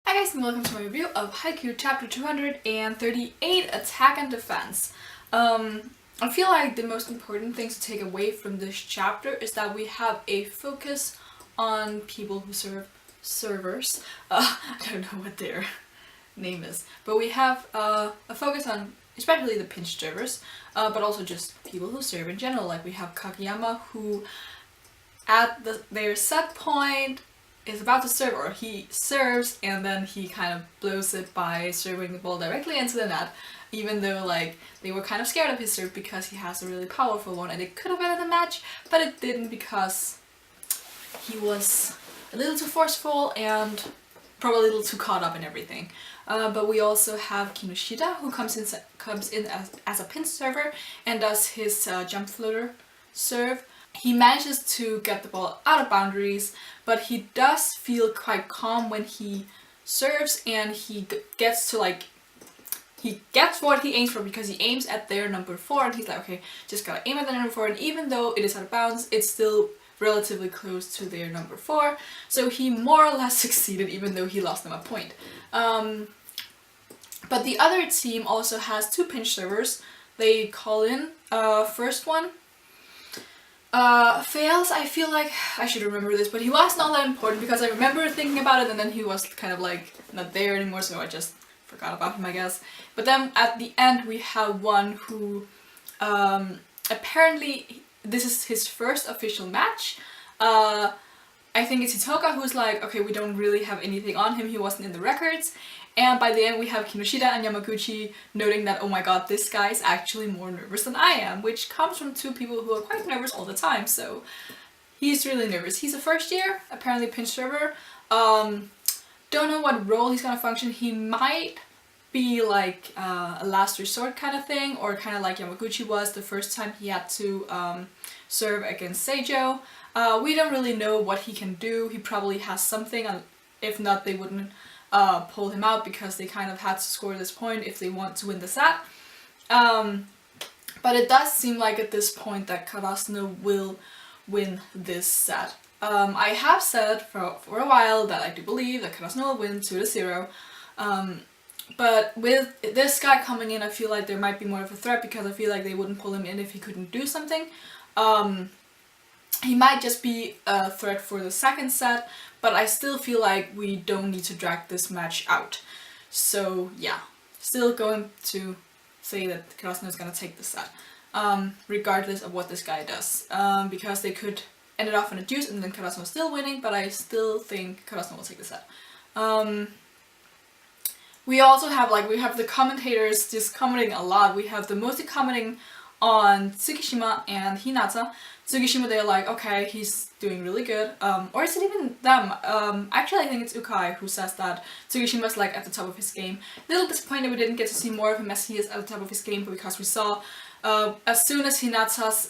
Hi guys and welcome to my review of Haikyuu chapter 238, Attack and Defense. I feel like the most important things to take away from this chapter is that we have a focus on people who serve servers. I don't know what their name is, but we have a focus on especially the pinch servers, but also just people who serve in general. Like we have Kageyama, who at their set point is about to serve, or he serves and then he kind of blows it by serving the ball directly into the net, even though like they were kind of scared of his serve because he has a really powerful one and it could have ended the match, but it didn't because he was a little too forceful and probably a little too caught up in everything. But we also have Kinoshita, who comes in as a pinch server and does his jump floater serve. He manages to get the ball out of boundaries, but he does feel quite calm when he serves, and he gets to he gets what he aims for because he aims at their number 4 and he's like, okay, just gotta aim at the number 4, and even though it is out of bounds, it's still relatively close to their number 4, so he more or less succeeded even though he lost them a point. But the other team also has 2 pinch servers. They call in, first one fails. I feel like I should remember this, but he was not that important because I remember thinking about it and then he was kind of like not there anymore, so I just forgot about him, I guess. But then at the end we have one who apparently this is his first official match. I think it's Hitoka, who's like, okay, we don't really have anything on him, he wasn't in the records. And by the end we have Kinoshita and Yamaguchi noting that, oh my god, this guy is actually more nervous than I am, which comes from 2 people who are quite nervous all the time, so he's really nervous. He's a first year, apparently pinch server. Don't know what role he's gonna function. He might be like a last resort kind of thing, or kind of like Yamaguchi was the first time he had to serve against Seijo. We don't really know what he can do. He probably has something, if not they wouldn't pull him out because they kind of had to score this point if they want to win the set. But it does seem like at this point that Karasuno will win this set. I have said for a while that I do believe that Karasuno will win 2-0. But with this guy coming in, I feel like there might be more of a threat because I feel like they wouldn't pull him in if he couldn't do something. He might just be a threat for the second set, but I still feel like we don't need to drag this match out. So yeah, still going to say that Karasuno is gonna take the set, regardless of what this guy does, because they could end it off in a deuce and then Karasuno is still winning, but I still think Karasuno will take the set. We also have we have the commentators just commenting a lot. We have the mostly commenting on Tsukishima and Hinata. Tsukishima, they're like, okay, he's doing really good. Or is it even them? Actually I think it's Ukai who says that Tsukishima's like at the top of his game. A little disappointed we didn't get to see more of him as he is at the top of his game, because we saw as soon as Hinata's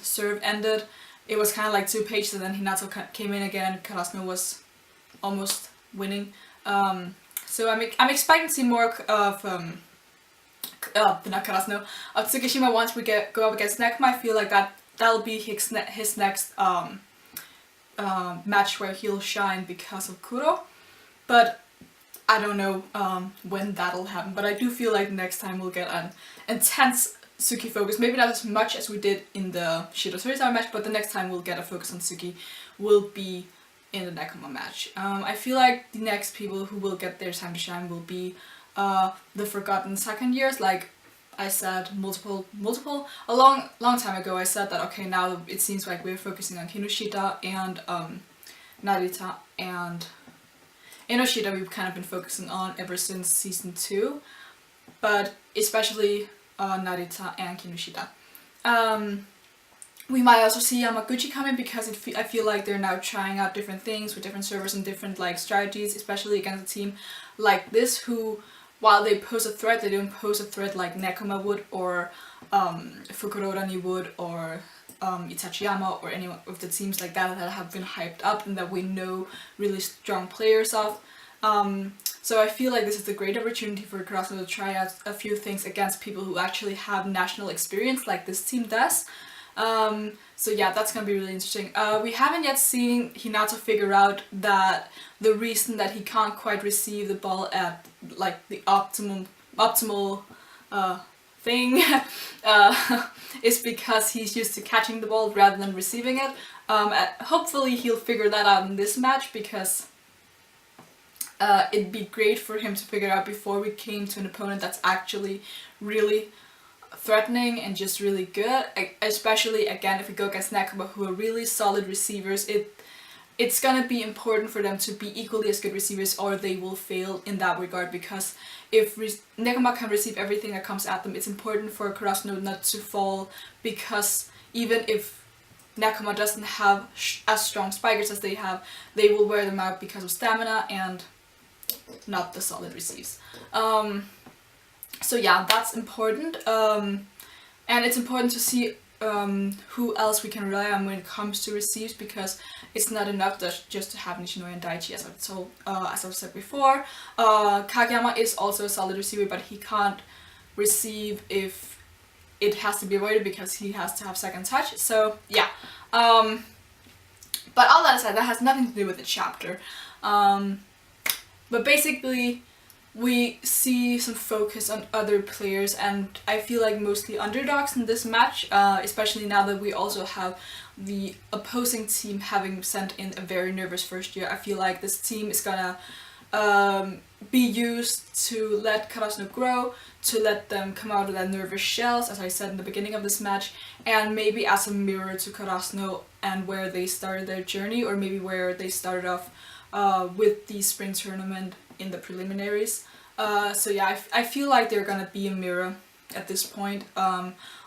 serve ended, it was kind of like 2 pages and then Hinata came in again, Karasuno was almost winning. So I'm expecting to see more of not Karasuno, of Tsukishima once we go up against Nekoma. I feel like that'll be his next match where he'll shine because of Kuro. But I don't know when that'll happen. But I do feel like next time we'll get an intense Tsuki focus. Maybe not as much as we did in the Shiro Torizawa match, but the next time we'll get a focus on Tsuki will be in the Nekoma match. I feel like the next people who will get their time to shine will be the forgotten second years. Like I said a long time ago, I said that okay, now it seems like we're focusing on Kinoshita and Narita, and Enoshita we've kind of been focusing on ever since season 2, but especially Narita and Kinoshita. We might also see Yamaguchi come in because I feel like they're now trying out different things with different servers and different strategies, especially against a team like this who, while they pose a threat, they don't pose a threat like Nekoma would, or Fukurodani would, or Itachiyama, or any of the teams like that have been hyped up and that we know really strong players of. So I feel like this is a great opportunity for Karasuno to try out a few things against people who actually have national experience like this team does. So yeah, that's gonna be really interesting. We haven't yet seen Hinata figure out that the reason that he can't quite receive the ball at like the optimal thing is because he's used to catching the ball rather than receiving it. Hopefully he'll figure that out in this match, because it'd be great for him to figure out before we came to an opponent that's actually really threatening and just really good. Especially again, if we go against Nekoma, who are really solid receivers, it's gonna be important for them to be equally as good receivers, or they will fail in that regard. Because if Nekoma can receive everything that comes at them, it's important for Karasuno not to fall, because even if Nekoma doesn't have as strong spikers as they have, they will wear them out because of stamina and not the solid receives. So yeah, that's important. And it's important to see who else we can rely on when it comes to receives, because it's not enough just to have Nishinoya and Daichi, as I've said before. Kageyama is also a solid receiver, but he can't receive if it has to be avoided because he has to have second touch. So yeah. But all that aside, that has nothing to do with the chapter. But basically, we see some focus on other players, and I feel like mostly underdogs in this match, especially now that we also have the opposing team having sent in a very nervous first year. I feel like this team is gonna be used to let Karasuno grow, to let them come out of their nervous shells, as I said in the beginning of this match, and maybe as a mirror to Karasuno and where they started their journey, or maybe where they started off with the spring tournament in the preliminaries. So yeah, I feel like they're gonna be a mirror at this point.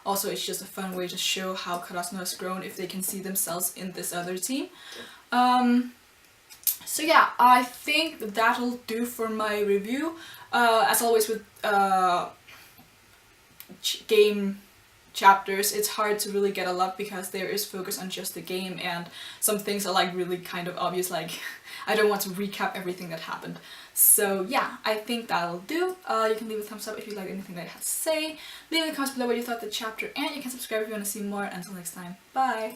Also, it's just a fun way to show how Karasuno has grown if they can see themselves in this other team. So yeah, I think that'll do for my review. As always with game chapters, it's hard to really get a lot because there is focus on just the game, and some things are like really kind of obvious, like I don't want to recap everything that happened. So yeah, I think that'll do. You can leave a thumbs up if you liked anything that I had to say. Leave in the comments below what you thought of the chapter, and you can subscribe if you want to see more. Until next time, bye!